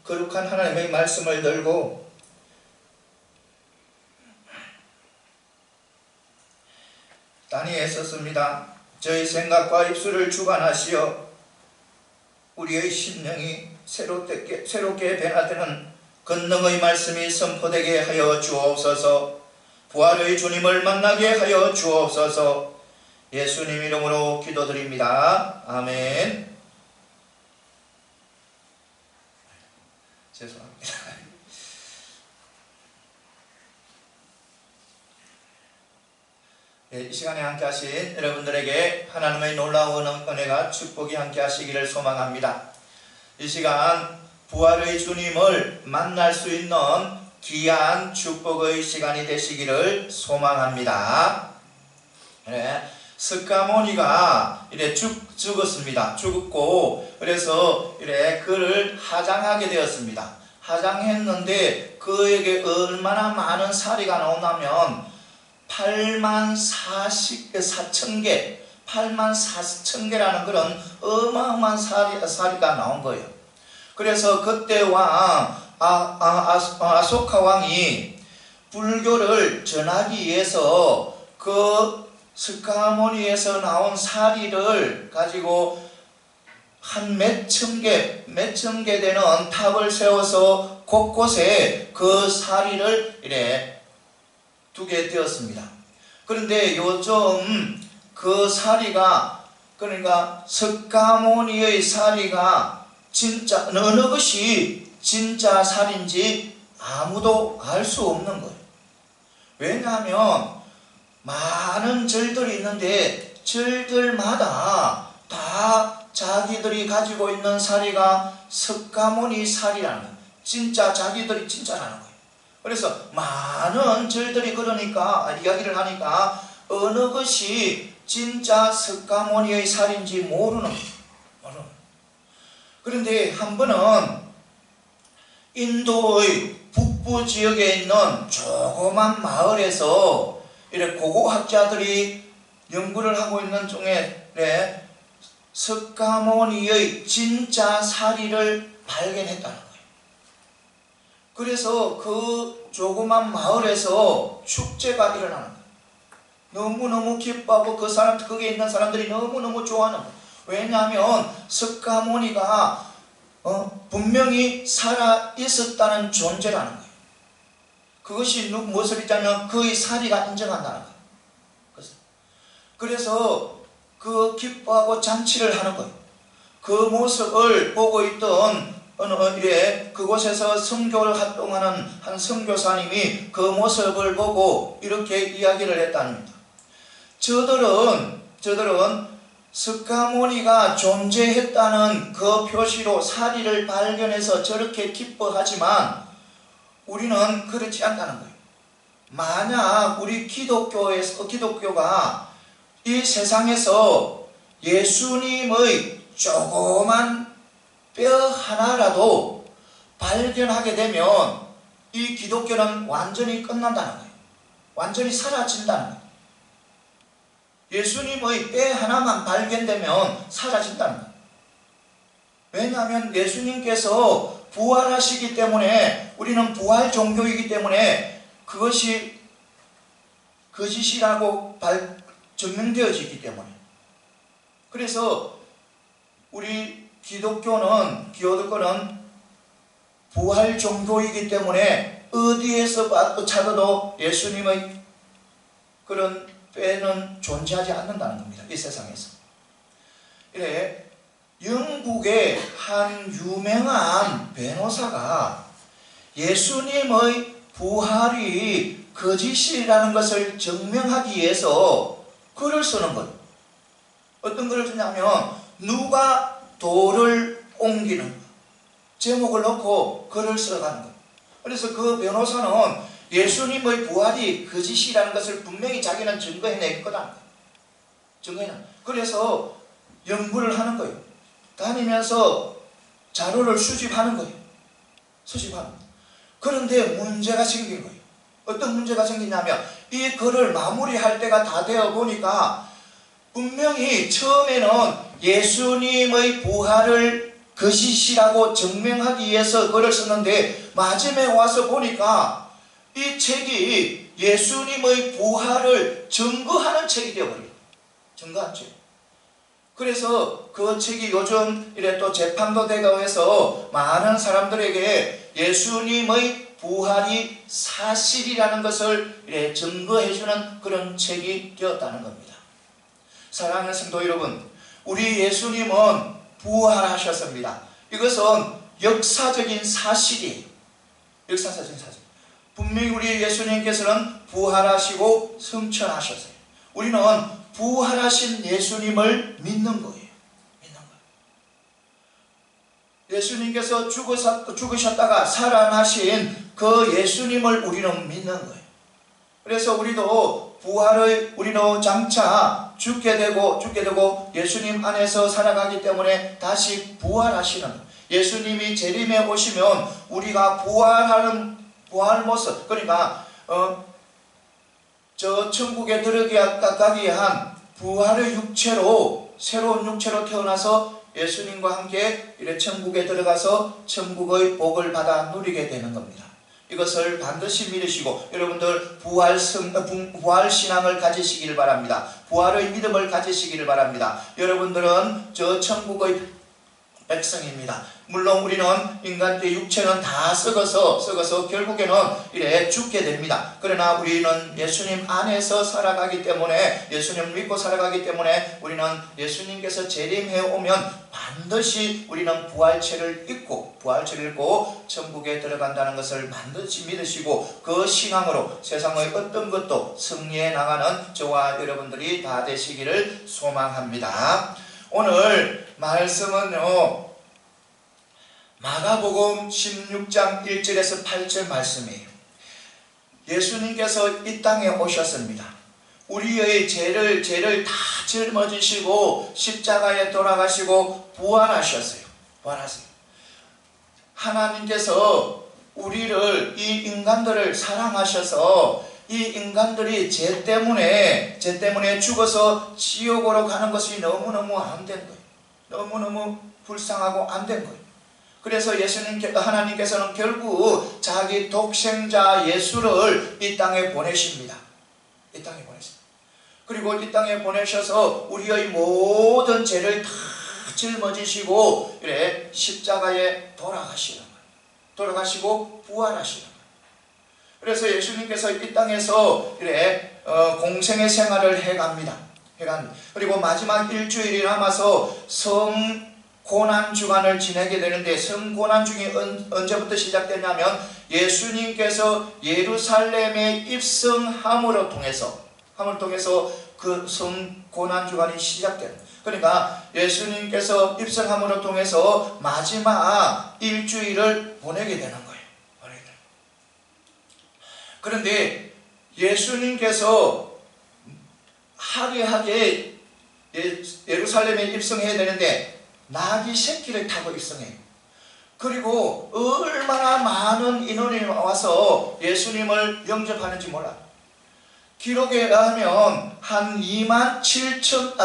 거룩한 하나님의 말씀을 들고 단이 애썼습니다. 저희 생각과 입술을 주관하시어 우리의 심령이 새롭게 변화되는 권능의 말씀이 선포되게 하여 주옵소서. 부활의 주님을 만나게 하여 주옵소서. 예수님 이름으로 기도드립니다. 아멘. 죄송합니다. 이 시간에 함께 하신 여러분들에게 하나님의 놀라운 은혜가 축복이 함께 하시기를 소망합니다. 이 시간 부활의 주님을 만날 수 있는 귀한 축복의 시간이 되시기를 소망합니다. 스가모니가 죽었습니다. 죽었고 그래서 그를 하장하게 되었습니다. 하장했는데 그에게 얼마나 많은 사리가 나오냐면 84,000개, 84,000개라는 그런 어마어마한 사리가 나온 거예요. 그래서 그때 왕 아소카 왕이 불교를 전하기 위해서 그 스가모니에서 나온 사리를 가지고 한 몇천 개 되는 탑을 세워서 곳곳에 그 사리를 두게 되었습니다. 그런데 요즘 그 사리가, 그러니까 스가모니의 사리가 진짜 어느 것이 진짜 살인지 아무도 알 수 없는 거예요. 왜냐하면 많은 절들이 있는데 절들마다 다 자기들이 가지고 있는 사리가 스가모니 사리라는 거예요. 진짜 자기들이 진짜라는 거예요. 그래서 많은 절들이 그러니까 이야기를 하니까 어느 것이 진짜 스가모니의 살인지 모르는 거예요. 그런데 한 번은 인도의 북부 지역에 있는 조그만 마을에서 고고학자들이 연구를 하고 있는 중에 스가모니의 진짜 사리를 발견했다는 거예요. 그래서 그 조그만 마을에서 축제가 일어나는 거예요. 너무너무 기뻐하고 거기에 있는 사람들이 너무너무 좋아하는 거예요. 왜냐하면 스가모니가 분명히 살아있었다는 존재라는 거예요. 그것이 무엇을 있자면 그의 사리가 인정한다는 거예요. 그래서 그 기뻐하고 잔치를 하는 거예요. 그 모습을 보고 있던 어느 일에 그곳에서 선교를 활동하는 한 선교사님이 그 모습을 보고 이렇게 이야기를 했답니다. 저들은 스가모니가 존재했다는 그 표시로 사리를 발견해서 저렇게 기뻐하지만 우리는 그렇지 않다는 거예요. 만약 우리 기독교가 이 세상에서 예수님의 조그만 뼈 하나라도 발견하게 되면 이 기독교는 완전히 끝난다는 거예요. 완전히 사라진다는 거예요. 예수님의 뼈 하나만 발견되면 사라진다는 거예요. 왜냐하면 예수님께서 부활하시기 때문에 우리는 부활 종교이기 때문에 그것이 거짓이라고 증명되어지기 때문에. 그래서 우리 기독교는 부활 종교이기 때문에 어디에서 찾아도 예수님의 그런 뼈는 존재하지 않는다는 겁니다. 이 세상에서. 영국의 한 유명한 변호사가 예수님의 부활이 거짓이라는 것을 증명하기 위해서 글을 쓰는 거예요. 어떤 글을 쓰냐면 누가 돌을 옮기는 제목을 넣고 글을 써가는 거예요. 그래서 그 변호사는 예수님의 부활이 거짓이라는 것을 분명히 자기는 증거해냈거든. 그래서 연구를 하는 거예요. 다니면서 자료를 수집하는 거예요. 그런데 문제가 생긴 거예요. 어떤 문제가 생기냐면 이 글을 마무리할 때가 다 되어 보니까 분명히 처음에는 예수님의 부활을 거짓이라고 증명하기 위해서 글을 썼는데 마지막에 와서 보니까 이 책이 예수님의 부활을 증거하는 책이 되어버려요. 증거한 책. 그래서 그 책이 요즘 이래 또 재판도 되고 해서 많은 사람들에게 예수님의 부활이 사실이라는 것을 이래 증거해주는 그런 책이 되었다는 겁니다. 사랑하는 성도 여러분, 우리 예수님은 부활하셨습니다. 이것은 역사적인 사실이에요. 역사적인 사실. 분명히 우리 예수님께서는 부활하시고 승천하셨어요. 우리는 부활하신 예수님을 믿는 거예요. 믿는 거예요. 예수님께서 죽으셨다가 살아나신 그 예수님을 우리는 믿는 거예요. 그래서 우리도 우리도 장차 죽게 되고 예수님 안에서 살아가기 때문에 다시 부활하시는 거예요. 예수님이 재림에 오시면 우리가 부활 모습, 그러니까 저 천국에 들어가기 위한 부활의 육체로, 새로운 육체로 태어나서 예수님과 함께 이래 천국에 들어가서 천국의 복을 받아 누리게 되는 겁니다. 이것을 반드시 믿으시고 여러분들 부활신앙을 가지시길 바랍니다. 부활의 믿음을 가지시길 바랍니다. 여러분들은 저 천국의 백성입니다. 물론 우리는 인간의 육체는 다 썩어서 결국에는 이래 죽게 됩니다. 그러나 우리는 예수님 안에서 살아가기 때문에, 예수님을 믿고 살아가기 때문에 우리는 예수님께서 재림해 오면 반드시 우리는 부활체를 입고 천국에 들어간다는 것을 반드시 믿으시고 그 신앙으로 세상의 어떤 것도 승리해 나가는 저와 여러분들이 다 되시기를 소망합니다. 오늘 말씀은요, 마가복음 16장 1절에서 8절 말씀이에요. 예수님께서 이 땅에 오셨습니다. 우리의 죄를 다 짊어지시고 십자가에 돌아가시고 부활하셨어요. 하나님께서 우리를, 이 인간들을 사랑하셔서 이 인간들이 죄 때문에 죽어서 지옥으로 가는 것이 너무너무 안 된 거예요. 너무너무 불쌍하고 안 된 거예요. 그래서 하나님께서는 결국 자기 독생자 예수를 이 땅에 보내십니다. 이 땅에 보내십니다. 그리고 이 땅에 보내셔서 우리의 모든 죄를 다 짊어지시고 그래 십자가에 돌아가시는 거예요. 돌아가시고 부활하시는 거예요. 그래서 예수님께서 이 땅에서 그래 공생의 생활을 해갑니다. 그리고 마지막 일주일이 남아서 성고난주간을 지내게 되는데, 성고난주간이 언제부터 시작됐냐면 예수님께서 예루살렘에 입성함으로 통해서 그 성고난주간이 시작돼요. 그러니까 예수님께서 입성함으로 통해서 마지막 일주일을 보내게 되는 거예요. 그런데 예수님께서 화려하게 예루살렘에 입성해야 되는데 나귀 새끼를 타고 입성해요. 그리고 얼마나 많은 인원이 와서 예수님을 영접하는지 몰라요. 기록에 의하면 한 200만 7천,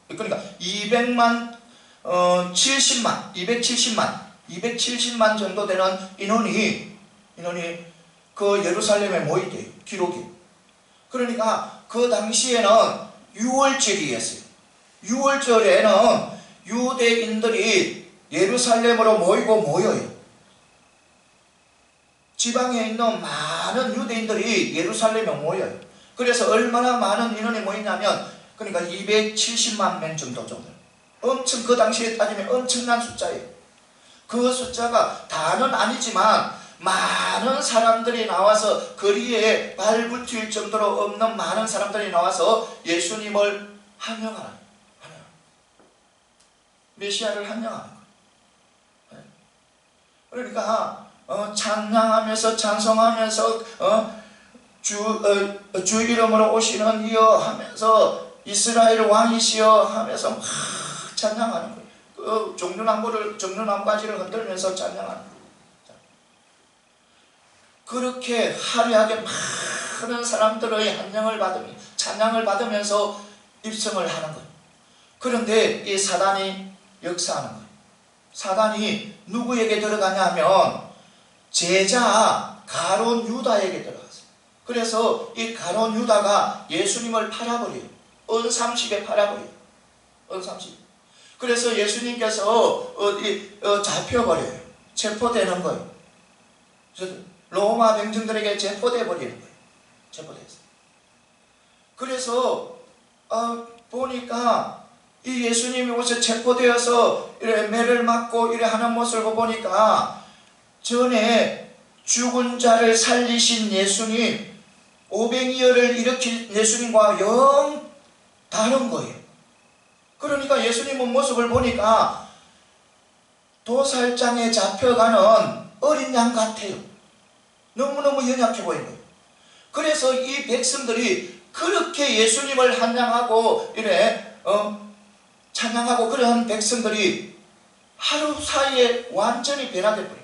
그러니까 270만 정도 되는 인원이 그 예루살렘에 모이대요. 기록이. 그러니까 그 당시에는 6월절이었어요. 6월절에는 유대인들이 예루살렘으로 모여요. 지방에 있는 많은 유대인들이 예루살렘에 모여요. 그래서 얼마나 많은 인원이 모이냐면, 그러니까 270만 명 정도. 엄청, 그 당시에 따지면 엄청난 숫자예요. 그 숫자가 다는 아니지만 많은 사람들이 나와서 거리에 발붙일 정도로 없는 많은 사람들이 나와서 예수님을 환영하는, 메시아를 환영하는 거예요. 그러니까 찬양하면서 찬송하면서 주 이름으로 오시는 이여 하면서 이스라엘 왕이시여 하면서 막 찬양하는 거예요. 그 종려나무가지를 흔들면서 찬양하는 거예요. 그렇게 화려하게 많은 사람들의 찬양을 받으면서 입성을 하는 거예요. 그런데 이 사단이 역사하는 거예요. 사단이 누구에게 들어가냐면 제자 가룟 유다에게 들어갔어요. 그래서 이 가룟 유다가 예수님을 팔아버려요. 은삼십에 팔아버려요. 은삼십. 그래서 예수님께서 잡혀버려요. 체포되는 거예요. 로마 병정들에게 체포돼 버리는 거예요. 체포됐어요. 그래서 보니까 이 예수님이 옷에 체포되어서 이래 매를 맞고 이래 하는 모습을 보니까 전에 죽은 자를 살리신 예수님, 오병이어를 일으킨 예수님과 영 다른 거예요. 그러니까 예수님의 모습을 보니까 도살장에 잡혀가는 어린 양 같아요. 너무너무 연약해 보이는 거예요. 그래서 이 백성들이 그렇게 예수님을 찬양하고 이래 찬양하고 그런 백성들이 하루 사이에 완전히 변화돼 버립니다.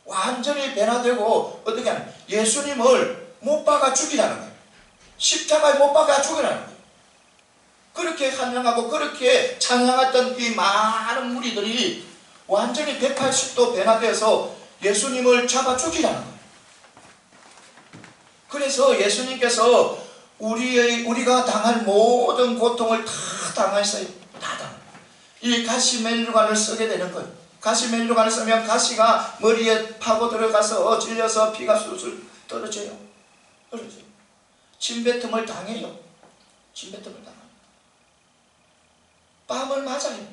완전히 변화되고 어떻게 하냐, 예수님을 못 박아 죽이라는 거예요. 십자가에 못 박아 죽이라는 거예요. 그렇게 찬양하고 그렇게 찬양했던 이 많은 무리들이 완전히 180도 변화되어서 예수님을 잡아 죽이라는 거예요. 그래서 예수님께서 우리가 당할 모든 고통을 다 당하셨어요. 다 당해요. 이 가시멜로관을 쓰게 되는 거예요. 가시멜로관을 쓰면 가시가 머리에 파고 들어가서 찔려서 피가 술술 떨어져요. 떨어져요. 침뱉음을 당해요. 침뱉음을 당해요. 뺨을 맞아요.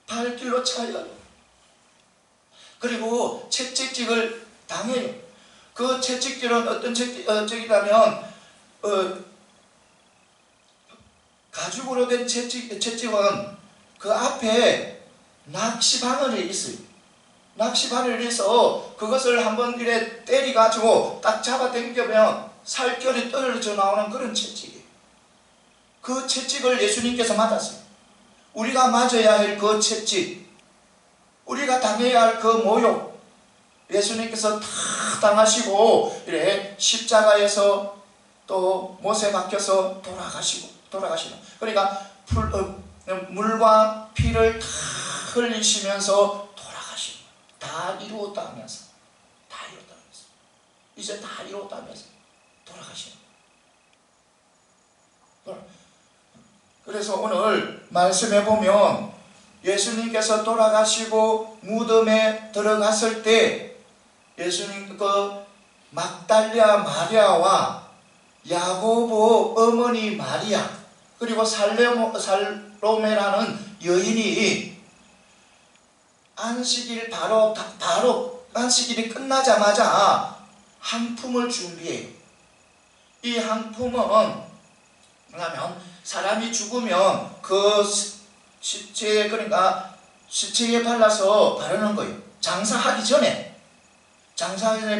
발길로 차요. 그리고 채찍질을 당해요. 그 채찍질은 어떤 채찍이라면 가죽으로 된 채찍은 그 앞에 낚시바늘이 있어요. 낚시바늘이 있어 그것을 한번 이래 때려가지고 딱 잡아 당기면 살결이 떨어져 나오는 그런 채찍이에요. 그 채찍을 예수님께서 맞았어요. 우리가 맞아야 할 그 채찍, 우리가 당해야 할 그 모욕, 예수님께서 다 당하시고 이래 십자가에서 또 못에 박혀서 돌아가시는. 그러니까 물과 피를 다 흘리시면서 돌아가시는. 다 이루었다 하면서, 다 이루었다 하면서, 이제 다 이루었다 하면서 돌아가시는. 그래서 오늘 말씀해 보면 예수님께서 돌아가시고 무덤에 들어갔을 때 예수님 그 막달랴 마리아와 야고보 어머니 마리아 그리고 살로메라는 여인이 안식일 바로 안식일이 끝나자마자 항품을 준비해요. 이 항품은 뭐냐면 사람이 죽으면 그 시체에 그러니까 시체에 발라서 바르는 거예요. 장사하기 전에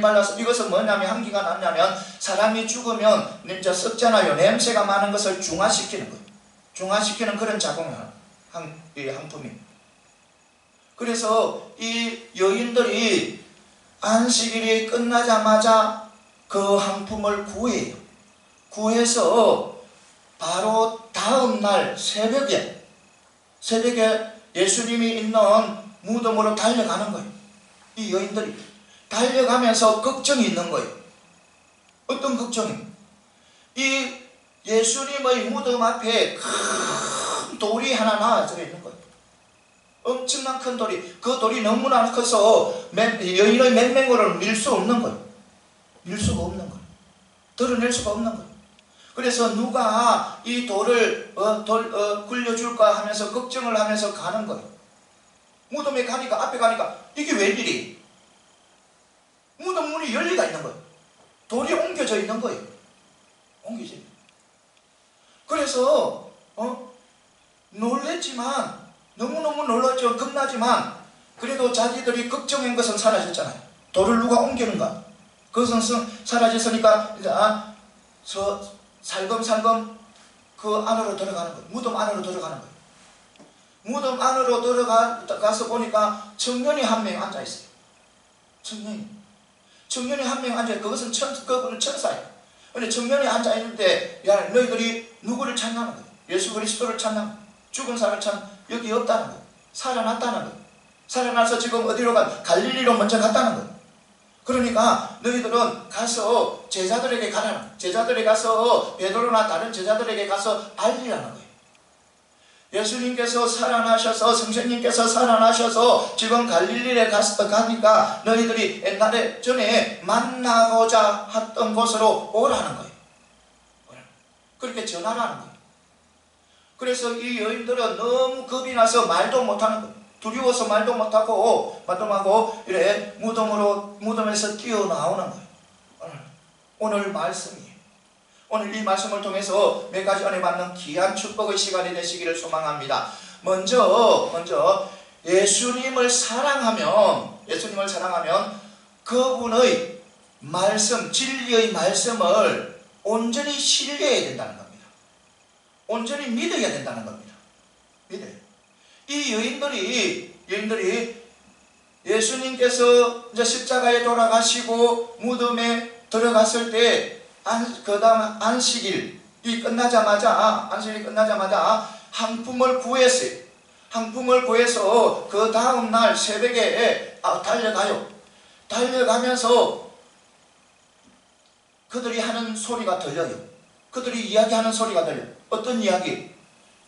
발라서 이것은 뭐냐면 향기가 나냐면 사람이 죽으면 이제 썩잖아요. 냄새가 많은 것을 중화시키는 거예요. 중화시키는 그런 작용을 하는 항품이에요. 그래서 이 여인들이 안식일이 끝나자마자 그 항품을 구해요. 구해서 바로 다음 날 새벽에 예수님이 있는 무덤으로 달려가는 거예요. 이 여인들이 달려가면서 걱정이 있는 거예요. 어떤 걱정이? 이 예수님의 무덤 앞에 큰 돌이 하나 놔져 있는 거예요. 엄청난 큰 돌이. 그 돌이 너무나 커서 여인의 맹맹으로는 밀 수 없는 거예요. 밀 수가 없는 거예요. 드러낼 수가 없는 거예요. 그래서 누가 이 돌을 굴려줄까 하면서 걱정을 하면서 가는 거예요. 무덤에 가니까 앞에 가니까 이게 웬일이? 무덤 문이 열리가 있는 거예요. 돌이 옮겨져 있는 거예요. 옮겨져 있는 거예요. 그래서 놀랬지만 너무너무 놀랐죠. 겁나지만 그래도 자기들이 걱정한 것은 사라졌잖아요. 돌을 누가 옮기는가? 그것은 사라졌으니까 이제 살금살금 그 안으로 들어가는 거예요. 무덤 안으로 들어가는 거예요. 무덤 안으로 들어가서 보니까 청년이 한 명 앉아있어요. 청년이 한 명 앉아있어요. 그것은 그분은 천사예요. 근데 청년이 앉아있는데 야 너희들이 누구를 찬양하는 거예요? 예수 그리스도를 찾는, 죽은 사람을 찾는, 여기 없다는 거예요. 살아났다는 거예요. 살아나서 지금 어디로 갈릴리로 먼저 갔다는 거예요. 그러니까 너희들은 가서 제자들에게 가라는 거예요. 제자들에게 가서 베드로나 다른 제자들에게 가서 알리라는 거예요. 예수님께서 살아나셔서, 성령님께서 살아나셔서 지금 갈릴리에 가니까 너희들이 옛날에 전에 만나고자 했던 곳으로 오라는 거예요. 그렇게 전하라는 거예요. 그래서 이 여인들은 너무 겁이 나서 말도 못하는 거예요. 두려워서 말도 못하고 이래 무덤에서 뛰어나오는 거예요. 오늘 말씀이, 오늘 이 말씀을 통해서 몇 가지 은혜 받는 귀한 축복의 시간이 되시기를 소망합니다. 먼저 예수님을 사랑하면 그분의 말씀, 진리의 말씀을 온전히 신뢰해야 된다는 겁니다. 온전히 믿어야 된다는 겁니다. 믿어요. 이 여인들이 예수님께서 이제 십자가에 돌아가시고 무덤에 들어갔을 때 그 다음 안식일이 끝나자마자 항품을 구했어요. 항품을 구해서 그 다음 날 새벽에 달려가요. 달려가면서 그들이 하는 소리가 들려요. 그들이 이야기하는 소리가 들려요. 어떤 이야기?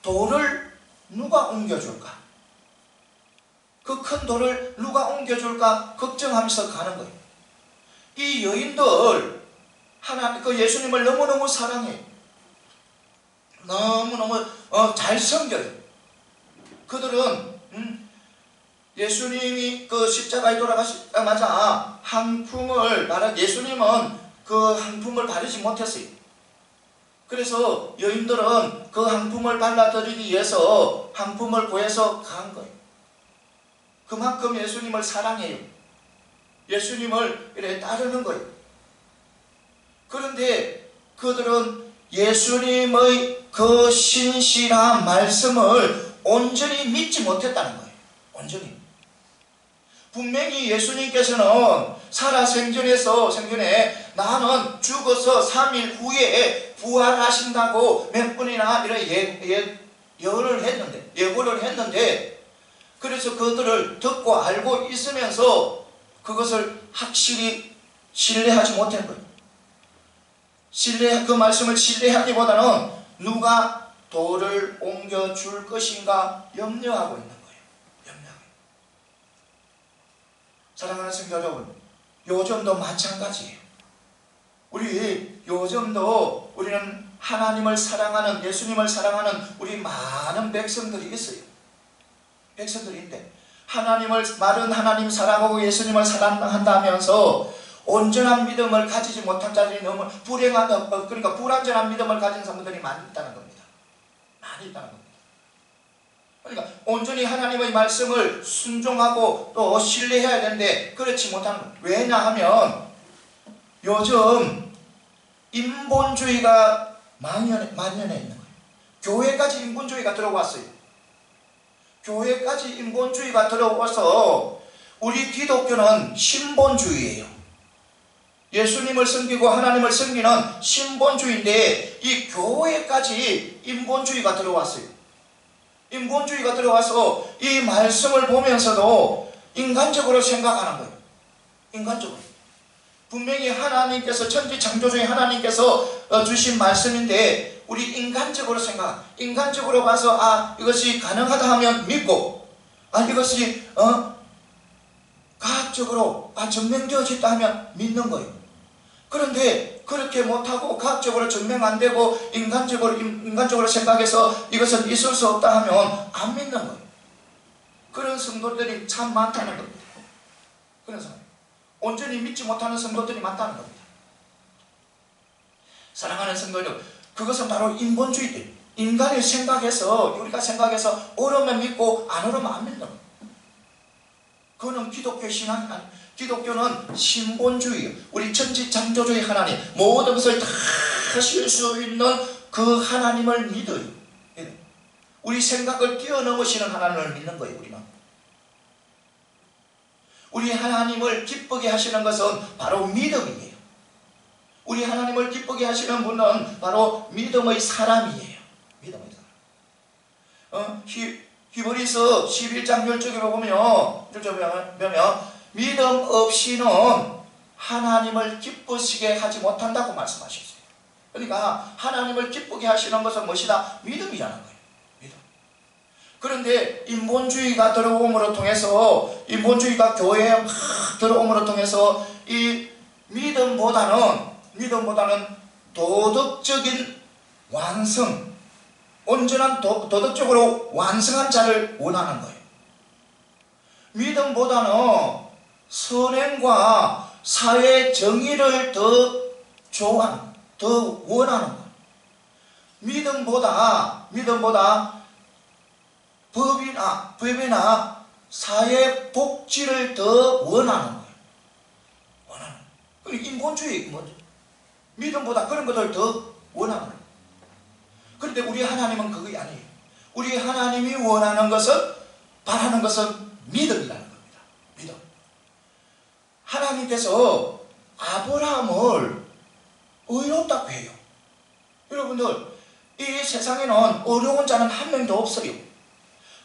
돌을 누가 옮겨줄까? 그 큰 돌을 누가 옮겨줄까 걱정하면서 가는 거예요. 이 여인들 그 예수님을 너무너무 사랑해요. 너무너무 잘 섬겨요. 그들은 예수님이 그 십자가에 돌아가시자마자 예수님은 그 항품을 바르지 못했어요. 그래서 여인들은 그 항품을 발라드리기 위해서 항품을 구해서 간 거예요. 그만큼 예수님을 사랑해요. 예수님을 이렇게 따르는 거예요. 그런데 그들은 예수님의 그 신실한 말씀을 온전히 믿지 못했다는 거예요. 온전히. 분명히 예수님께서는 생전에 나는 죽어서 3일 후에 부활하신다고 몇 번이나 이런 예고를 했는데 그래서 그들을 듣고 알고 있으면서 그것을 확실히 신뢰하지 못한 거예요. 그 말씀을 신뢰하기보다는 누가 돌을 옮겨줄 것인가 염려하고 있는 거예요. 사랑하는 성도 여러분, 요즘도 마찬가지예요. 요즘도 우리는 하나님을 사랑하는, 예수님을 사랑하는 우리 많은 백성들이 있어요. 백성들인데 마른 하나님 사랑하고 예수님을 사랑한다면서 온전한 믿음을 가지지 못한 자들이 너무 그러니까 불완전한 믿음을 가진 사람들이 많이 있다는 겁니다. 많이 있다는 겁니다. 그러니까 온전히 하나님의 말씀을 순종하고 또 신뢰해야 되는데 그렇지 못하는 거예요. 왜냐하면 요즘 인본주의가 만연해 있는 거예요. 교회까지 인본주의가 들어왔어요. 교회까지 인본주의가 들어와서 우리 기독교는 신본주의예요. 예수님을 섬기고 하나님을 섬기는 신본주의인데 이 교회까지 인본주의가 들어왔어요. 인본주의가 들어와서 이 말씀을 보면서도 인간적으로 생각하는 거예요. 인간적으로. 분명히 하나님께서 천지창조주의 하나님께서 주신 말씀인데 우리 인간적으로 봐서 이것이 가능하다 하면 믿고 이것이 과학적으로 증명되어졌다 하면 믿는 거예요. 그런데 그렇게 못하고 과학적으로 증명 안 되고 인간적으로 생각해서 이것은 있을 수 없다 하면 안 믿는 거예요. 그런 성도들이 참 많다는 겁니다. 그래서 온전히 믿지 못하는 성도들이 많다는 겁니다. 사랑하는 성도들, 그것은 바로 인본주의들. 인간이 우리가 생각해서 옳으면 믿고 안 옳으면 안 믿는 거예요. 그거는 기독교 신앙이 아니에요. 기독교는 신본주의예요. 우리 천지창조주의 하나님, 모든 것을 다 하실 수 있는 그 하나님을 믿어요. 우리 생각을 뛰어넘으시는 하나님을 믿는 거예요. 우리 하나님을 기쁘게 하시는 것은 바로 믿음이에요. 우리 하나님을 기쁘게 하시는 분은 바로 믿음의 사람이에요. 믿음의 사람. 히브리서 11장 10절에 보면 믿음 없이는 하나님을 기쁘시게 하지 못한다고 말씀하셨어요. 그러니까 하나님을 기쁘게 하시는 것은 무엇이다? 믿음이라는 거예요. 믿음. 그런데 인본주의가 들어옴으로 통해서, 인본주의가 교회에 막 들어옴으로 통해서 이 믿음보다는 도덕적인 완성, 온전한 도덕적으로 완성한 자를 원하는 거예요. 믿음보다는 선행과 사회 정의를 더 좋아하는, 더 원하는 거예요. 믿음보다 법이나 사회 복지를 더 원하는 거예요. 그러니까 인본주의 뭐죠? 믿음보다 그런 것을 더 원하는 거예요. 그런데 우리 하나님은 그게 아니에요. 우리 하나님이 원하는 것은, 바라는 것은 믿음이라는 겁니다. 믿음. 하나님께서 아브라함을 의롭다고 해요. 여러분들, 이 세상에는 어려운 자는 한 명도 없어요.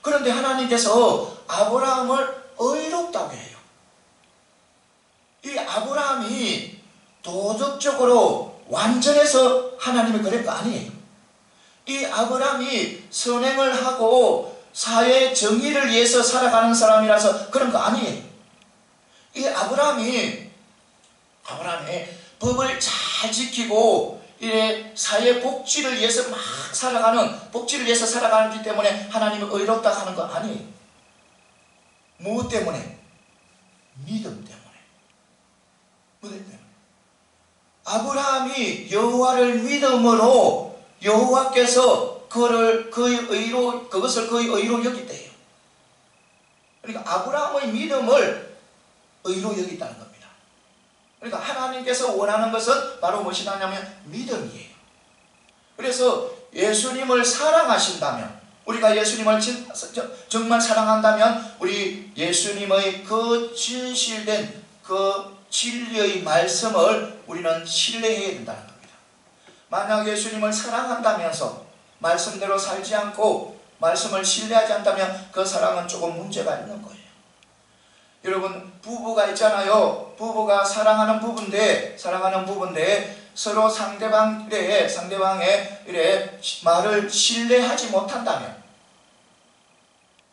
그런데 하나님께서 아브라함을 의롭다고 해요. 이 아브라함이 도덕적으로 완전해서 하나님이 그럴 거 아니에요. 이 아브라함이 선행을 하고 사회 정의를 위해서 살아가는 사람이라서 그런 거 아니에요. 이 아브라함이 법을 잘 지키고 이래 사회 복지를 위해서 막 복지를 위해서 살아가기 때문에 하나님을 의롭다 하는 거 아니에요. 무엇 때문에? 믿음 때문에. 아브라함이 여호와를 믿음으로 여호와께서 그것을 그의 의로 여기대요. 그러니까 아브라함의 믿음을 의로 여기다는 겁니다. 그러니까 하나님께서 원하는 것은 바로 무엇이냐면 믿음이에요. 그래서 예수님을 사랑하신다면, 우리가 예수님을 정말 사랑한다면 우리 예수님의 그 진실된 그 진리의 말씀을 우리는 신뢰해야 된다는 겁니다. 만약 예수님을 사랑한다면서 말씀대로 살지 않고 말씀을 신뢰하지 않다면 그 사랑은 조금 문제가 있는 거예요. 여러분, 부부가 있잖아요. 부부가 사랑하는 부부인데 서로 상대방의 말을 신뢰하지 못한다면,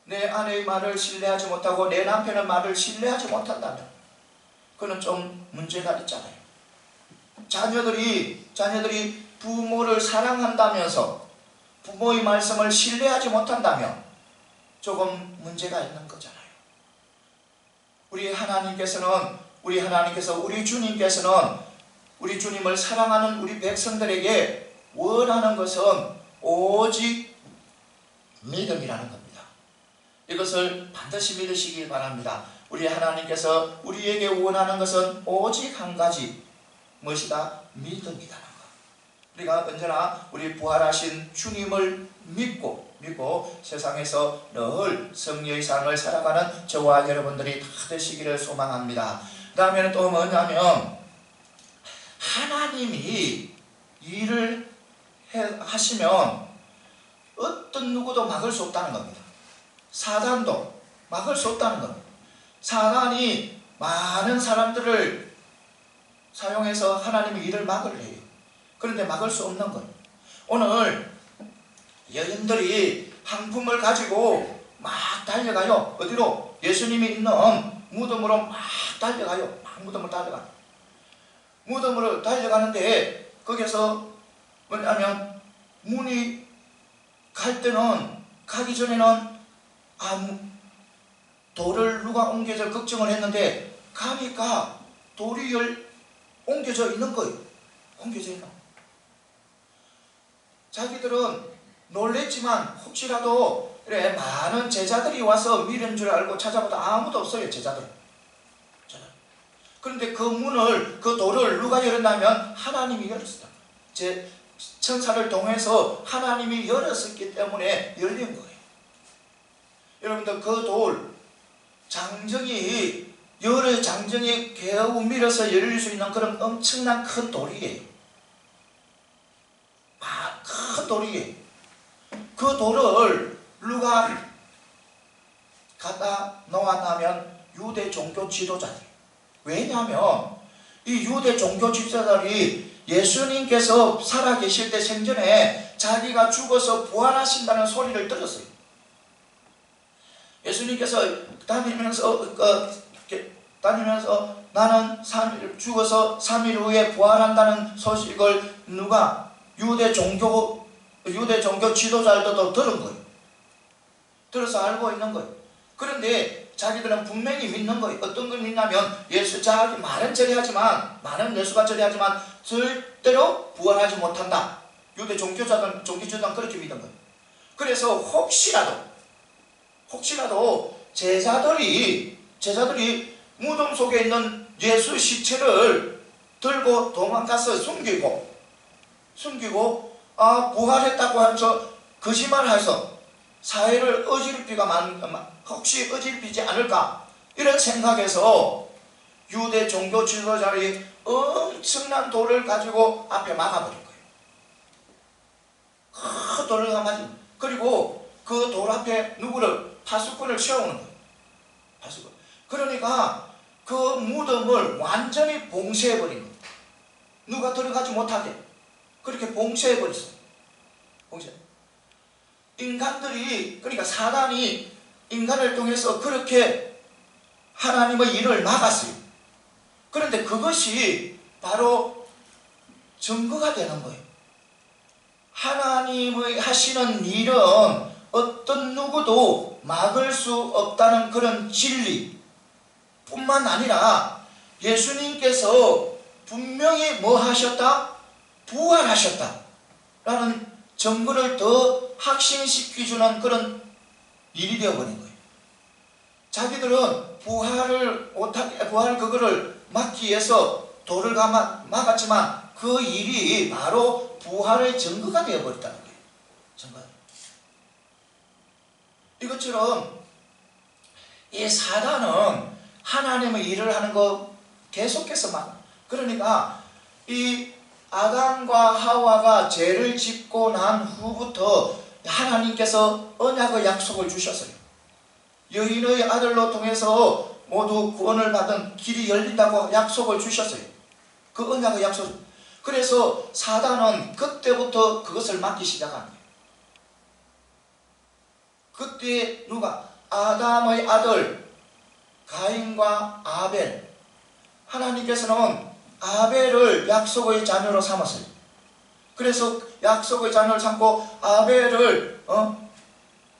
내 아내의 말을 신뢰하지 못하고 내 남편의 말을 신뢰하지 못한다면 그는 좀 문제가 있잖아요. 자녀들이 부모를 사랑한다면서 부모의 말씀을 신뢰하지 못한다면 조금 문제가 있는 거잖아요. 우리 주님께서는 우리 주님을 사랑하는 우리 백성들에게 원하는 것은 오직 믿음이라는 겁니다. 이것을 반드시 믿으시기 바랍니다. 우리 하나님께서 우리에게 원하는 것은 오직 한 가지, 무엇이다? 믿음이라는 것. 우리가 언제나 우리 부활하신 주님을 믿고 세상에서 늘 승리의 삶을 살아가는 저와 여러분들이 다 되시기를 소망합니다. 그 다음에는 또 뭐냐면, 하나님이 일을 하시면 어떤 누구도 막을 수 없다는 겁니다. 사단도 막을 수 없다는 겁니다. 사단이 많은 사람들을 사용해서 하나님의 일을 막으려해요. 그런데 막을 수 없는 거예요. 오늘 여인들이 황품을 가지고 막 달려가요. 어디로? 예수님이 있는 무덤으로 막 달려가요. 무덤으로 달려가는데, 거기서 뭐냐면 문이 가기 전에는 돌을 누가 옮겨줄 걱정을 했는데 가니까 돌이 옮겨져 있는 거예요. 옮겨져 있는. 자기들은 놀랬지만 혹시라도 많은 제자들이 와서 미는 줄 알고 찾아보다 아무도 없어요. 제자들. 그런데 그 돌을 누가 열었냐면 하나님이 열었어요. 천사를 통해서 하나님이 열었기 때문에 열린 거예요. 여러분들, 그 돌 여러 장정이 겨우 밀어서 열릴 수 있는 그런 엄청난 큰 돌이에요. 큰 돌이에요. 그 돌을 누가 갖다 놓았냐면 유대 종교 지도자들. 왜냐하면 이 유대 종교 지도자들이 예수님께서 살아계실 때 생전에 자기가 죽어서 부활하신다는 소리를 들었어요. 예수님께서 다니면서 나는 죽어서 3일 후에 부활한다는 소식을 누가 유대 종교 지도자들도 들은 거예요. 들어서 알고 있는 거예요. 그런데 자기들은 분명히 믿는 거예요. 어떤 걸 믿냐면 자기 말은 저리하지만 절대로 부활하지 못한다. 유대 종교지도자는 그렇게 믿는 거예요. 그래서 혹시라도 제자들이 무덤 속에 있는 예수 시체를 들고 도망가서 숨기고 부활했다고 하면서 거짓말해서 사회를 혹시 어지럽히지 않을까 이런 생각에서 유대 종교 지도자들이 엄청난 돌을 가지고 앞에 막아버린 거예요. 큰 돌을 가지고 그리고 그 돌 앞에 파수꾼을 세우는 거예요. 그러니까 그 무덤을 완전히 봉쇄해버린 거예요. 누가 들어가지 못하게 그렇게 봉쇄해버렸어요. 그러니까 사단이 인간을 통해서 그렇게 하나님의 일을 막았어요. 그런데 그것이 바로 증거가 되는 거예요. 하나님의 하시는 일은 어떤 누구도 막을 수 없다는 그런 진리 뿐만 아니라 예수님께서 분명히 뭐 하셨다? 부활하셨다 라는 증거를 더 확신시켜주는 그런 일이 되어버린 거예요. 자기들은 부활 그거를 막기 위해서 돌을 막았지만 그 일이 바로 부활의 증거가 되어버렸다는 거예요. 이것처럼 이 사단은 하나님의 일을 하는 거 계속해서 그러니까 이 아담과 하와가 죄를 짓고 난 후부터 하나님께서 언약의 약속을 주셨어요. 여인의 아들로 통해서 모두 구원을 받은 길이 열린다고 약속을 주셨어요. 그 언약의 약속. 그래서 사단은 그때부터 그것을 막기 시작한 거예요. 그때 아담의 아들 가인과 아벨, 하나님께서는 아벨을 약속의 자녀로 삼았어요. 그래서 약속의 자녀를 삼고 아벨을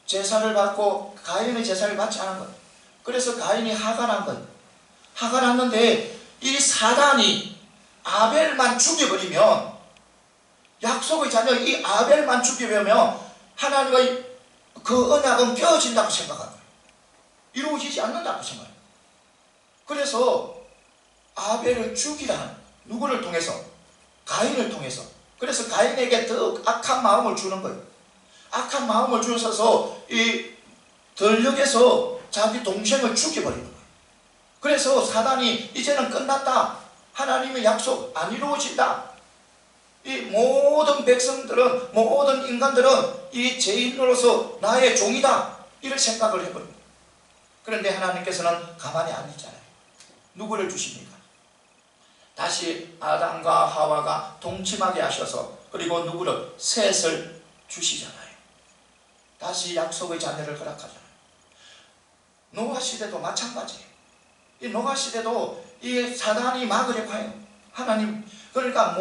제사를 받고 가인의 제사를 받지 않은 거예요. 그래서 가인이 화가 난 거예요. 화가 났는데 이 사단이 아벨만 죽여버리면, 약속의 자녀 이 아벨만 죽여버리면 하나님의 그 언약은 깨어진다고 생각한 거예요. 이루어지지 않는다고 생각해요. 그래서 아벨을 죽이라. 누구를 통해서? 가인을 통해서. 그래서 가인에게 더 악한 마음을 주는 거예요. 악한 마음을 주셔서 이 들녘에서 자기 동생을 죽여버리는 거예요. 그래서 사단이 이제는 끝났다. 하나님의 약속 안 이루어진다. 이 모든 백성들은, 모든 인간들은 이 죄인으로서 나의 종이다. 이런 생각을 해버립니다. 그런데 하나님께서는 가만히 안 있잖아요. 누구를 주십니까? 다시 아담과 하와가 동침하게 하셔서, 그리고 누구를? 셋을 주시잖아요. 다시 약속의 자녀를 허락하잖아요. 노아 시대도 마찬가지예요. 이 노아 시대도 이 사단이 막으려고 해요. 하나님, 그러니까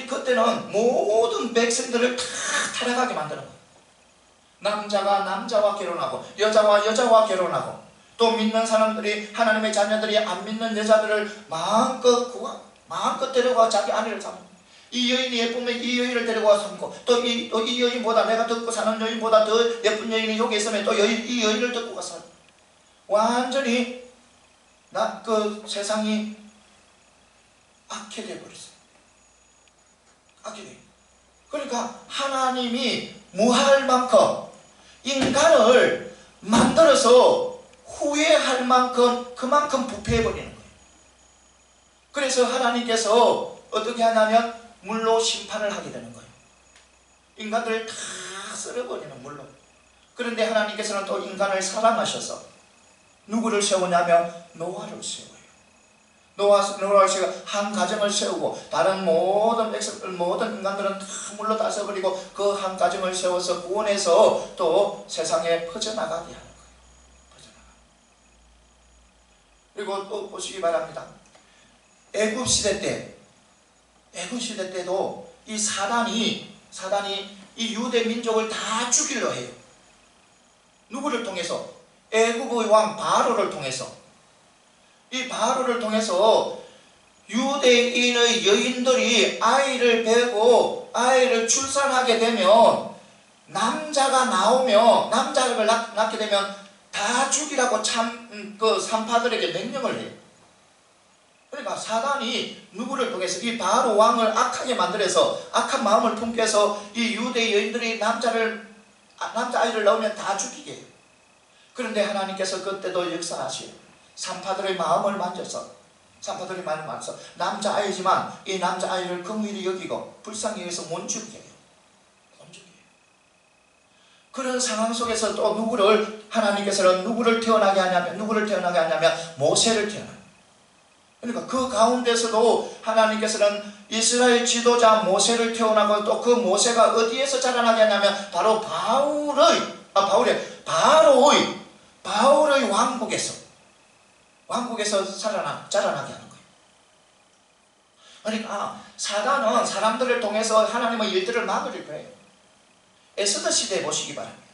그때는 모든 백성들을 다 타락하게 만드는 거예요. 남자가 남자와 결혼하고, 여자와 여자와 결혼하고, 또 믿는 사람들이, 하나님의 자녀들이 안 믿는 여자들을 마음껏 데려가 자기 아내를 삼고, 이 여인이 예쁘면 이 여인을 데려가 삼고, 또 이 여인보다, 내가 듣고 사는 여인보다 더 예쁜 여인이 여기 있으면 또 이 여인을 듣고 가서 완전히 세상이 악해 버렸어요. 그러니까 하나님이 무할 만큼 인간을 만들어서 후회할 만큼 그만큼 부패해버리는 거예요. 그래서 하나님께서 어떻게 하냐면 물로 심판을 하게 되는 거예요. 인간들을 다 썰어버리는 물로. 그런데 하나님께서는 또 인간을 사랑하셔서 누구를 세우냐면 노아를 세워요. 노아를 세워 한 가정을 세우고 다른 모든 백성들, 모든 인간들은 다 물러다서 버리고 그 한 가정을 세워서 구원해서 또 세상에 퍼져나가게 하는 거예요. 그리고 또 보시기 바랍니다. 애굽 시대 때도 이 사단이 이 유대 민족을 다 죽이려 해요. 누구를 통해서? 애굽의 왕 바로를 통해서. 이 바로를 통해서 유대인의 여인들이 아이를 베고 아이를 출산하게 되면 남자가 낳게 되면 다 죽이라고 그 산파들에게 명령을 해요. 그러니까 사단이 누구를 통해서 이 바로 왕을 악하게 만들어서 악한 마음을 품게 해서 이 유대 여인들이 남자 아이를 낳으면 다 죽이게 해요. 그런데 하나님께서 그때도 역사하시요. 산파들의 마음을 만져서 남자 아이지만 이 남자 아이를 긍휼히 여기고 불쌍히 여기서 못 죽게 해요. 그런 상황 속에서 또 하나님께서는 누구를 태어나게 하냐면 모세를 태어나요. 그러니까 그 가운데서도 하나님께서는 이스라엘 지도자 모세를 태어나고 또 그 모세가 어디에서 자라나게 하냐면 바로 바로의 왕국에서 자라나게 하는 거예요. 그러니까 사단은 사람들을 통해서 하나님의 일들을 막을 거예요. 에스더 시대 보시기 바랍니다.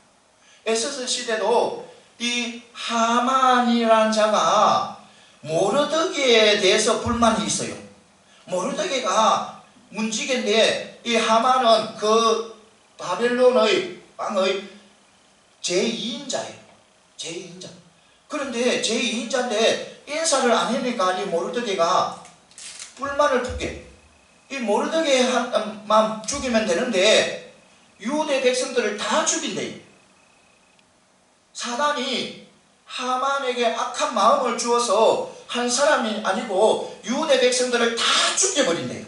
에스더 시대도 이 하만이라는 자가 모르드게에 대해서 불만이 있어요. 모르드게가 문지기인데 이 하만은 그 바벨론의 왕의 제2인자예요. 제2인자. 그런데 제2인자인데 인사를 안 하니까 이 모르드게가 불만을 품게. 이 모르드게만 죽이면 되는데 유대 백성들을 다 죽인대요. 사단이 하만에게 악한 마음을 주어서 한 사람이 아니고 유대 백성들을 다 죽여버린대요.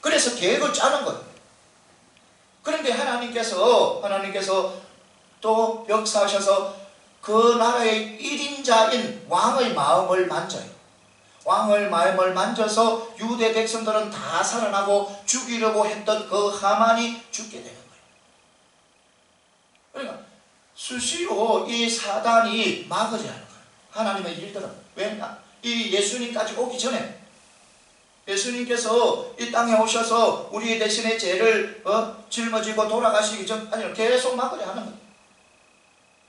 그래서 계획을 짜는 거예요. 그런데 하나님께서 또 역사하셔서 그 나라의 1인자인 왕의 마음을 만져요. 왕의 마음을 만져서 유대 백성들은 다 살아나고 죽이려고 했던 그 하만이 죽게 되는 거예요. 그러니까 수시로 이 사단이 막으려 하는 거예요. 하나님의 일들은. 왜냐? 이 예수님까지 오기 전에 예수님께서 이 땅에 오셔서 우리 대신에 죄를 짊어지고 돌아가시기 전까지는 계속 막으려 하는 거예요.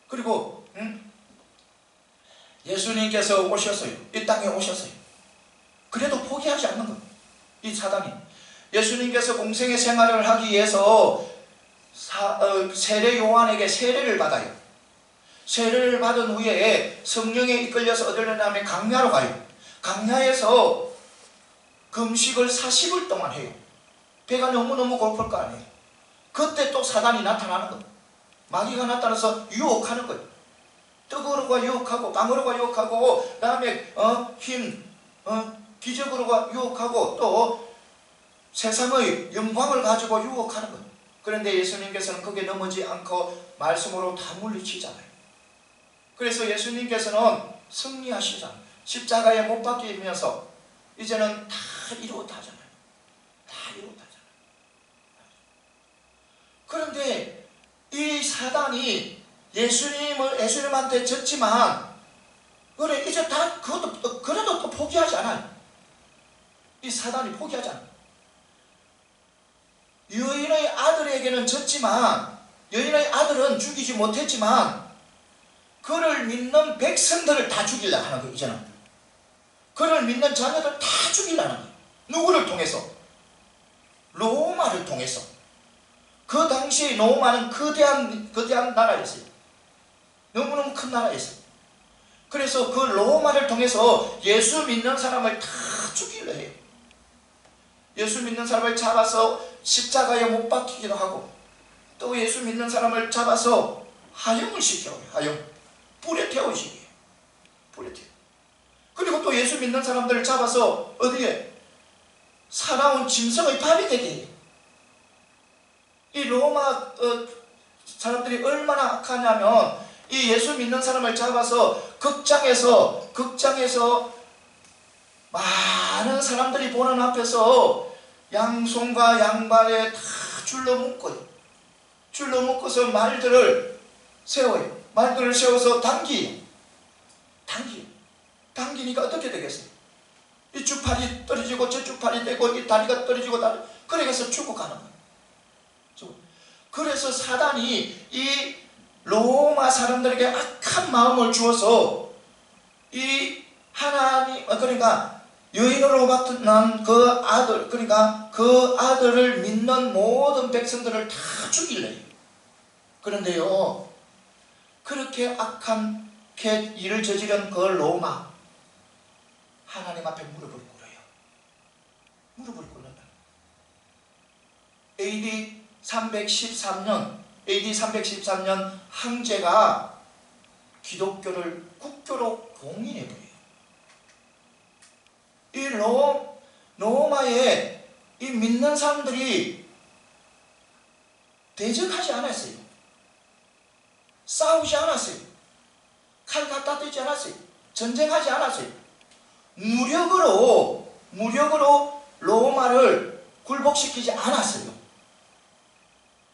그리고 예수님께서 오셨어요. 이 땅에 오셨어요. 그래도 포기하지 않는 거예요. 이 사단이. 예수님께서 공생의 생활을 하기 위해서 세례 요한에게 세례를 받아요. 세례를 받은 후에 성령에 이끌려서 어디로 가냐면 강야로 가요. 강야에서 금식을 40일 동안 해요. 배가 너무너무 고플 거 아니에요. 그때 또 사단이 나타나는 거예요. 마귀가 나타나서 유혹하는 거예요. 떡으로가 유혹하고 빵으로가 유혹하고 그 다음에 기적으로가 유혹하고 또 세상의 영광을 가지고 유혹하는 거예요. 그런데 예수님께서는 거기에 넘어지 않고 말씀으로 다 물리치잖아요. 그래서 예수님께서는 승리하시잖아요. 십자가에 못 박히면서 이제는 다 이루었다 하잖아요. 다 이루었다 하잖아요. 그런데 이 사단이 예수님한테 졌지만 그래 이제 다 그래도 또 포기하지 않아요. 이 사단이 포기하지 않아요. 여인의 아들에게는 졌지만 여인의 아들은 죽이지 못했지만 그를 믿는 백성들을 다 죽이려고 하는 거예요. 이제는 그를 믿는 자녀들 다 죽이려는 거예요. 누구를 통해서? 로마를 통해서. 그 당시 로마는 거대한 나라였어요. 너무너무 큰 나라였어요. 그래서 그 로마를 통해서 예수 믿는 사람을 다 죽이려 해요. 예수 믿는 사람을 잡아서 십자가에 못 박히기도 하고 또 예수 믿는 사람을 잡아서 하형을 시켜요. 하형. 불에 태우시게. 불에 태워. 그리고 또 예수 믿는 사람들을 잡아서 어디에? 살아온 짐승의 밥이 되게 해요. 이 로마 사람들이 얼마나 악하냐면 이 예수 믿는 사람을 잡아서 극장에서 많은 사람들이 보는 앞에서 양손과 양발에 다 줄로 묶어요. 줄로 묶어서 말들을 세워요. 말들을 세워서 당기니까 어떻게 되겠어요? 이쪽 팔이 떨어지고 저쪽 팔이 되고 이 다리가 떨어지고 그래서 죽어가는 거예요. 그래서 사단이 이 로마 사람들에게 악한 마음을 주어서 이 하나님, 그러니까 여인으로 나타난 그 아들, 그러니까 그 아들을 믿는 모든 백성들을 다 죽이래요. 그런데요, 그렇게 악한 일을 저지른 그 로마, 하나님 앞에 무릎을 꿇어요. 무릎을 꿇는다. AD 313년 황제가 기독교를 국교로 공인해버려요. 이 로마에 이 믿는 사람들이 대적하지 않았어요. 싸우지 않았어요. 칼 갖다 대지 않았어요. 전쟁하지 않았어요. 무력으로 로마를 굴복시키지 않았어요.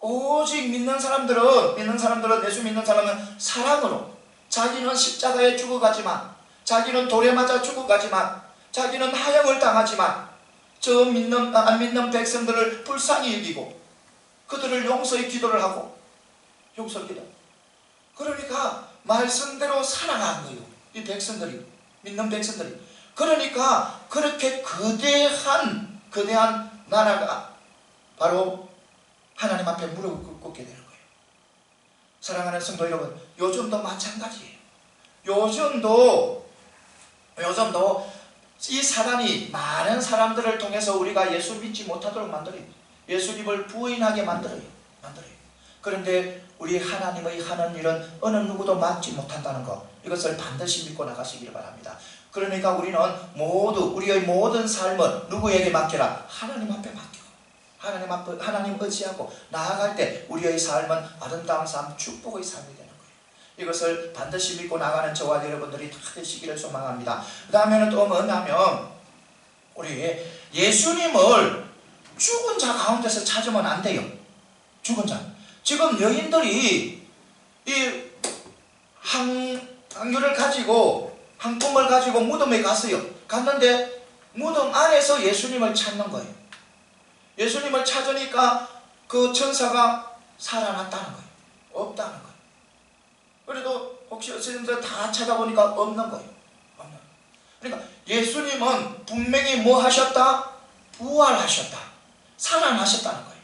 오직 믿는 사람들은 예수 믿는 사람은 사랑으로, 자기는 십자가에 죽어가지만, 자기는 돌에 맞아 죽어가지만, 자기는 하형을 당하지만 안 믿는 백성들을 불쌍히 여기고 그들을 용서의 기도를 하고 그러니까 말씀대로 살아간 거예요. 이 백성들이, 믿는 백성들이. 그러니까 그렇게 거대한 나라가 바로 하나님 앞에 무릎을 꿇게 되는 거예요. 사랑하는 성도 여러분, 요즘도 마찬가지예요. 요즘도 이 사단이 많은 사람들을 통해서 우리가 예수 믿지 못하도록 만들어요. 예수님을 부인하게 만들어요. 그런데 우리 하나님의 하는 일은 어느 누구도 막지 못한다는 것, 이것을 반드시 믿고 나가시기를 바랍니다. 그러니까 우리는 모두 우리의 모든 삶을 누구에게 맡겨라? 하나님 앞에 맡기고 하나님 의지하고 나아갈 때 우리의 삶은 아름다운 삶, 축복의 삶이 되는 거예요. 이것을 반드시 믿고 나가는 저와 여러분들이 다 되시기를 소망합니다. 그 다음에는 또 뭐냐면 우리 예수님을 죽은 자 가운데서 찾으면 안 돼요. 죽은 자. 지금 여인들이 이 향유를 가지고, 향품을 가지고 무덤에 갔어요. 갔는데 무덤 안에서 예수님을 찾는 거예요. 예수님을 찾으니까 그 천사가 살아났다는 거예요. 없다는 거예요. 그래도 혹시 어쨌든 다 찾아보니까 없는 거예요. 그러니까 예수님은 분명히 뭐 하셨다? 부활하셨다. 살아나셨다는 거예요.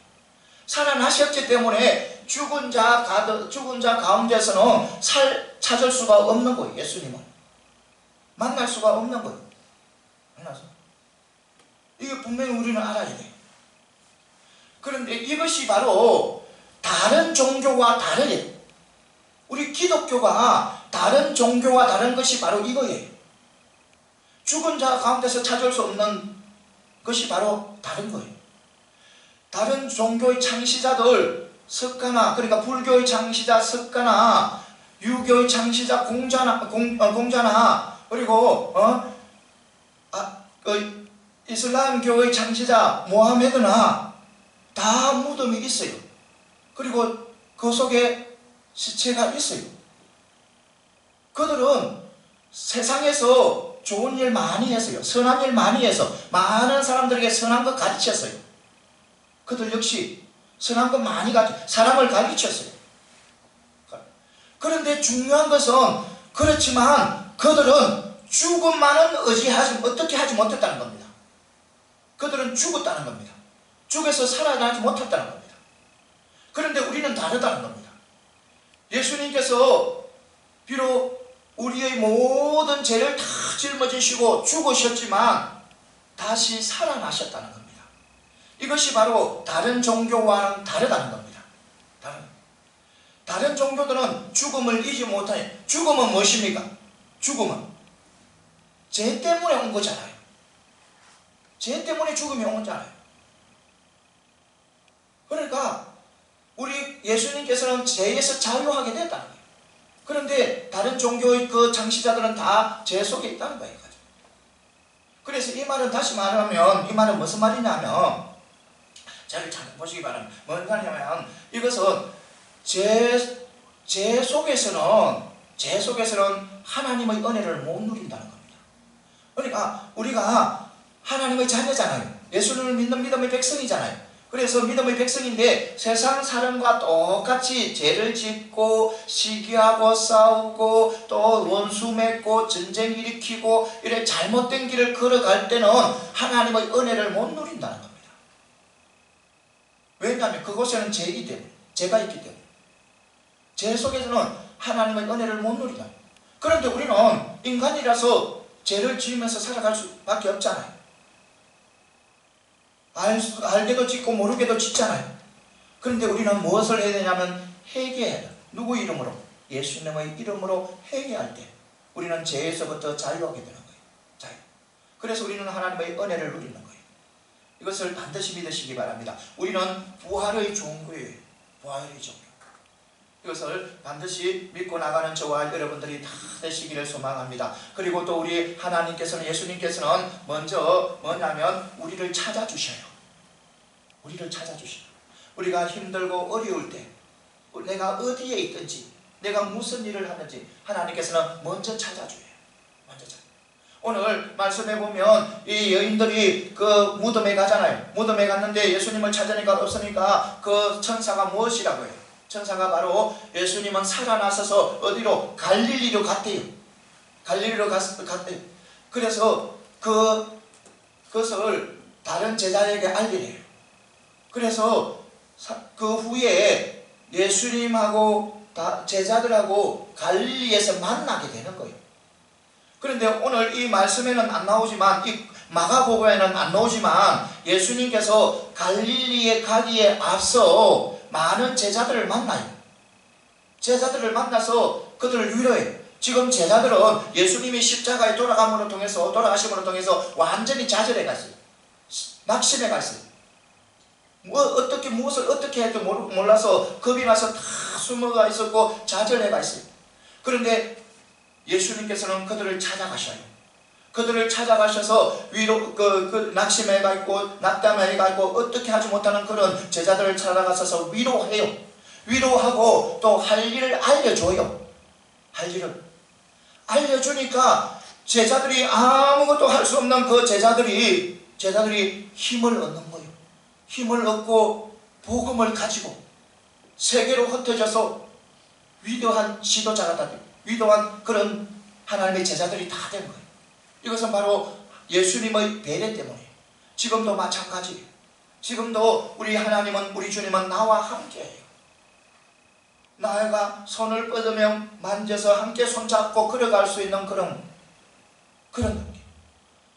살아나셨기 때문에 죽은 자 가운데서는 찾을 수가 없는 거예요. 예수님은 만날 수가 없는 거예요. 만나서 이게 분명히 우리는 알아야 돼요. 그런데 이것이 바로 다른 종교와 다르요. 우리 기독교가 다른 종교와 다른 것이 바로 이거예요. 죽은 자 가운데서 찾을 수 없는 것이 바로 다른 거예요. 다른 종교의 창시자들, 석가나, 그러니까 불교의 창시자 석가나, 유교의 창시자 공자나, 그리고 이슬람교의 창시자 모하메드나 다 무덤이 있어요. 그리고 그 속에 시체가 있어요. 그들은 세상에서 좋은 일 많이 했어요. 선한 일 많이 해서 많은 사람들에게 선한 것 가르쳤어요. 그들 역시 선한 것 많이 사람을 가르쳤어요. 그런데 중요한 것은, 그렇지만 그들은 죽음만은 어떻게 하지 못했다는 겁니다. 그들은 죽었다는 겁니다. 죽어서 살아나지 못했다는 겁니다. 그런데 우리는 다르다는 겁니다. 예수님께서 비록 우리의 모든 죄를 다 짊어지시고 죽으셨지만 다시 살아나셨다는 겁니다. 이것이 바로 다른 종교와는 다르다는 겁니다. 다른 종교들은 죽음을 잊지 못하니, 죽음은 무엇입니까? 죽음은 죄 때문에 온 거잖아요. 죄 때문에 죽음이 온 거잖아요. 그러니까 우리 예수님께서는 죄에서 자유하게 됐다는 거예요. 그런데 다른 종교의 그 장시자들은 다 죄 속에 있다는 거예요. 그래서 이 말은 다시 말하면 이 말은 무슨 말이냐면 잘 보시기 바랍니다. 뭐냐면 이것은 죄 속에서는 하나님의 은혜를 못 누린다는 겁니다. 그러니까 우리가 하나님의 자녀잖아요. 예수님을 믿는 믿음의 백성이잖아요. 그래서 믿음의 백성인데 세상 사람과 똑같이 죄를 짓고 시기하고 싸우고 또 원수 맺고 전쟁 일으키고 이래 잘못된 길을 걸어갈 때는 하나님의 은혜를 못 누린다는 겁니다. 왜냐하면 그곳에는 죄이기 때문에, 죄가 있기 때문에. 죄 속에서는 하나님의 은혜를 못 누리다. 그런데 우리는 인간이라서 죄를 지으면서 살아갈 수밖에 없잖아요. 알게도 짓고 모르게도 짓잖아요. 그런데 우리는 무엇을 해야 되냐면 회개해야 돼요. 누구 이름으로? 예수님의 이름으로 회개할 때 우리는 죄에서부터 자유하게 되는 거예요. 자유. 그래서 우리는 하나님의 은혜를 누리는 거예요. 이것을 반드시 믿으시기 바랍니다. 우리는 부활의 종교예요. 부활의 종교. 이것을 반드시 믿고 나가는 저와 여러분들이 다 되시기를 소망합니다. 그리고 또 우리 하나님께서는, 예수님께서는 먼저 뭐냐면 우리를 찾아주셔요. 우리를 찾아주셔요. 우리가 힘들고 어려울 때 내가 어디에 있든지 내가 무슨 일을 하는지 하나님께서는 먼저 찾아줘요. 먼저 찾아줘요. 오늘 말씀해 보면 이 여인들이 그 무덤에 가잖아요. 무덤에 갔는데 예수님을 찾으니까 없으니까 그 천사가 무엇이라고 해요? 천사가 바로 예수님은 살아나셔서 어디로? 갈릴리로 갔대요. 갈릴리로 갔대요. 그래서 그것을 다른 제자에게 알리래요. 그래서 그 후에 예수님하고 제자들하고 갈릴리에서 만나게 되는 거예요. 그런데 오늘 이 말씀에는 안 나오지만, 이 마가복음에는 안 나오지만 예수님께서 갈릴리에 가기에 앞서 많은 제자들을 만나요. 제자들을 만나서 그들을 위로해요. 지금 제자들은 예수님이 십자가에 돌아가심으로 통해서 완전히 좌절해 갔어요. 낙심해 갔어요. 무엇을 어떻게 해도 몰라서 겁이 나서 다 숨어가 있었고 좌절해 갔어요. 그런데 예수님께서는 그들을 찾아가셔요. 그들을 찾아가셔서 낙심해 가 있고 낙담해 가 있고 어떻게 하지 못하는 그런 제자들을 찾아가셔서 위로해요. 위로하고 또 할 일을 알려줘요. 할 일을 알려주니까 제자들이 아무것도 할 수 없는 그 제자들이 힘을 얻는 거예요. 힘을 얻고 복음을 가지고 세계로 흩어져서 위대한 지도자가 다 돼요. 위대한 그런 하나님의 제자들이 다 된 거예요. 이것은 바로 예수님의 배려 때문이에요. 지금도 마찬가지예요. 지금도 우리 하나님은, 우리 주님은 나와 함께해요. 나가 손을 뻗으며 만져서 함께 손잡고 걸어갈 수 있는 그런 느낌.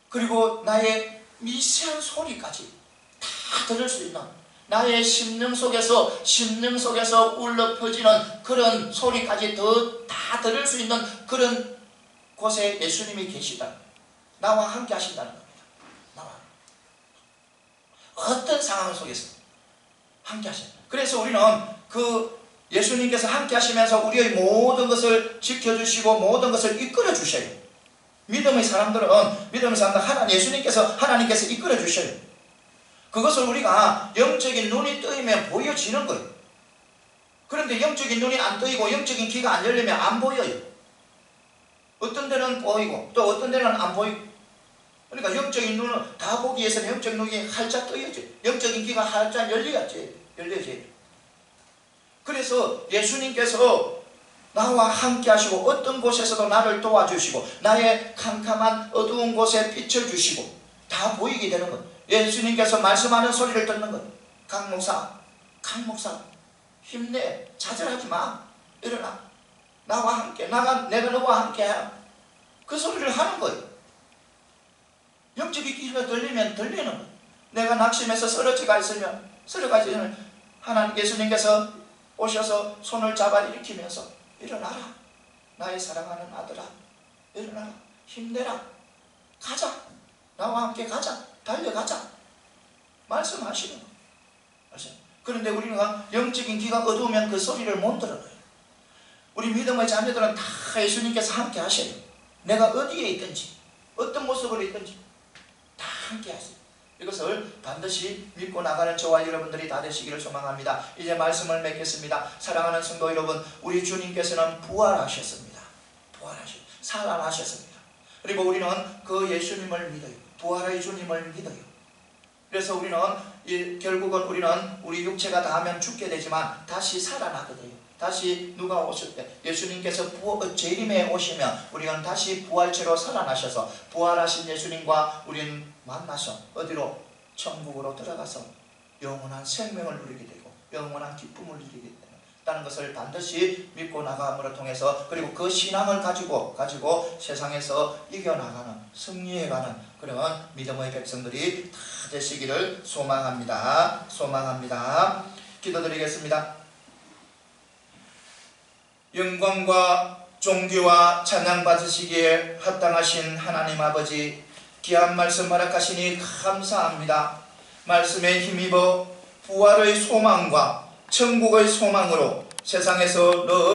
그리고 나의 미세한 소리까지 다 들을 수 있는, 나의 심령 속에서 울려 퍼지는 그런 소리까지 다 들을 수 있는 그런 곳에 예수님이 계시다. 나와 함께 하신다는 겁니다. 나와. 어떤 상황 속에서 함께 하신다. 그래서 우리는 그 예수님께서 함께 하시면서 우리의 모든 것을 지켜주시고 모든 것을 이끌어 주셔요. 믿음의 사람들 하나님께서 이끌어 주셔요. 그것을 우리가 영적인 눈이 뜨이면 보여지는 거예요. 그런데 영적인 눈이 안 뜨이고 영적인 귀가 안 열리면 안 보여요. 어떤 데는 보이고 또 어떤 데는 안 보이고. 그러니까 영적인 눈을 다 보기 위해서는 영적인 눈이 활짝 뜨여져, 영적인 귀가 활짝 열려야지. 그래서 예수님께서 나와 함께 하시고 어떤 곳에서도 나를 도와주시고 나의 캄캄한 어두운 곳에 빛을 주시고 다 보이게 되는 것. 예수님께서 말씀하는 소리를 듣는 것. 강 목사 힘내, 좌절하지 마, 일어나, 나와 함께, 내가 너와 함께 해. 그 소리를 하는 거예요. 영적인 귀가 들리면 들리는 거예요. 내가 낙심해서 쓰러져 있으면 하나님 예수님께서 오셔서 손을 잡아 일으키면서 일어나라, 나의 사랑하는 아들아, 일어나라, 힘내라, 가자, 나와 함께 가자, 달려가자 말씀하시는 거예요. 그런데 우리가 영적인 귀가 어두우면 그 소리를 못 들어요. 우리 믿음의 자녀들은 다 예수님께서 함께 하셔요. 내가 어디에 있든지 어떤 모습으로 있든지 다 함께 하세요. 이것을 반드시 믿고 나가는 저와 여러분들이 다 되시기를 소망합니다. 이제 말씀을 맺겠습니다. 사랑하는 성도 여러분, 우리 주님께서는 부활하셨습니다. 살아나셨습니다. 그리고 우리는 그 예수님을 믿어요. 부활의 주님을 믿어요. 그래서 우리는 결국은 우리는 우리 육체가 다하면 죽게 되지만 다시 살아나게 돼요. 다시 누가 오실 때 예수님께서 재림에 오시면 우리는 다시 부활체로 살아나셔서 부활하신 예수님과 우리는 만나서 어디로? 천국으로 들어가서 영원한 생명을 누리게 되고 영원한 기쁨을 누리게 된다는 것을 반드시 믿고 나감으로 통해서, 그리고 그 신앙을 가지고 세상에서 이겨나가는, 승리해가는 그런 믿음의 백성들이 다 되시기를 소망합니다. 기도드리겠습니다. 영광과 존귀와 찬양 받으시기에 합당하신 하나님 아버지, 귀한 말씀 허락하시니 감사합니다. 말씀에 힘입어 부활의 소망과 천국의 소망으로 세상에서